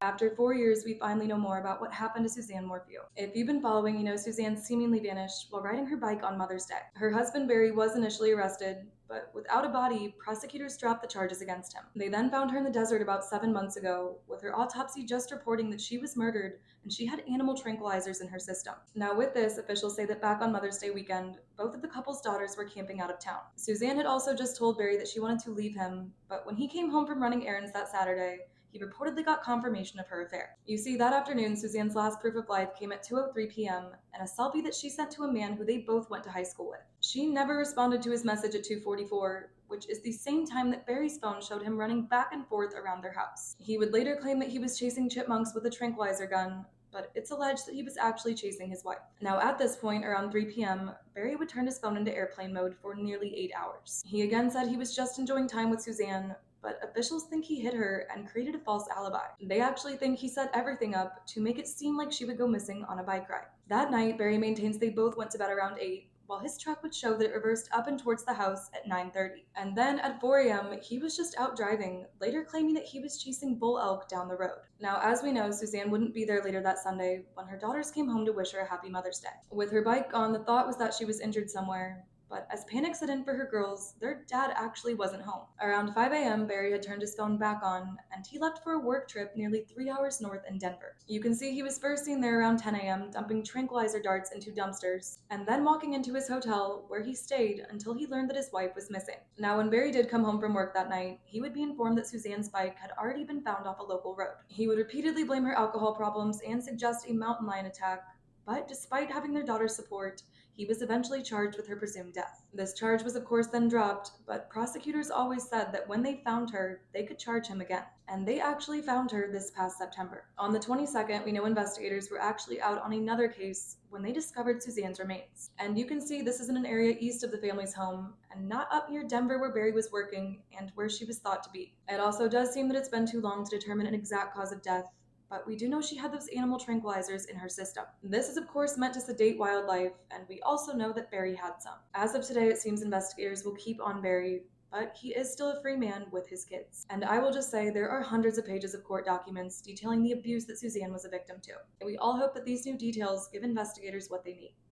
After 4 years, we finally know more about what happened to Suzanne Morphew. If you've been following, you know Suzanne seemingly vanished while riding her bike on Mother's Day. Her husband Barry was initially arrested, but without a body, prosecutors dropped the charges against him. They then found her in the desert about 7 months ago, with her autopsy just reporting that she was murdered and she had animal tranquilizers in her system. Now, with this, officials say that back on Mother's Day weekend, both of the couple's daughters were camping out of town. Suzanne had also just told Barry that she wanted to leave him, but when he came home from running errands that Saturday, he reportedly got confirmation of her affair. You see, that afternoon, Suzanne's last proof of life came at 2:03 p.m. and a selfie that she sent to a man who they both went to high school with. She never responded to his message at 2:44, which is the same time that Barry's phone showed him running back and forth around their house. He would later claim that he was chasing chipmunks with a tranquilizer gun, but it's alleged that he was actually chasing his wife. Now, at this point, around 3 p.m., Barry would turn his phone into airplane mode for nearly 8 hours. He again said he was just enjoying time with Suzanne, but officials think he hid her and created a false alibi. They actually think he set everything up to make it seem like she would go missing on a bike ride. That night, Barry maintains they both went to bed around 8, while his truck would show that it reversed up and towards the house at 9:30. And then at 4 a.m., he was just out driving, later claiming that he was chasing bull elk down the road. Now, as we know, Suzanne wouldn't be there later that Sunday when her daughters came home to wish her a happy Mother's Day. With her bike gone, the thought was that she was injured somewhere, but as panic set in for her girls, their dad actually wasn't home. Around 5 a.m., Barry had turned his phone back on, and he left for a work trip nearly 3 hours north in Denver. You can see he was first seen there around 10 a.m., dumping tranquilizer darts into dumpsters, and then walking into his hotel, where he stayed until he learned that his wife was missing. Now, when Barry did come home from work that night, he would be informed that Suzanne's bike had already been found off a local road. He would repeatedly blame her alcohol problems and suggest a mountain lion attack, but despite having their daughter's support, he was eventually charged with her presumed death. This charge was of course then dropped, but prosecutors always said that when they found her, they could charge him again. And they actually found her this past September. On the 22nd, we know investigators were actually out on another case when they discovered Suzanne's remains. And you can see this is in an area east of the family's home, and not up near Denver where Barry was working and where she was thought to be. It also does seem that it's been too long to determine an exact cause of death, but we do know she had those animal tranquilizers in her system. This is of course meant to sedate wildlife, and we also know that Barry had some. As of today, it seems investigators will keep on Barry, but he is still a free man with his kids. And I will just say there are hundreds of pages of court documents detailing the abuse that Suzanne was a victim to. And we all hope that these new details give investigators what they need.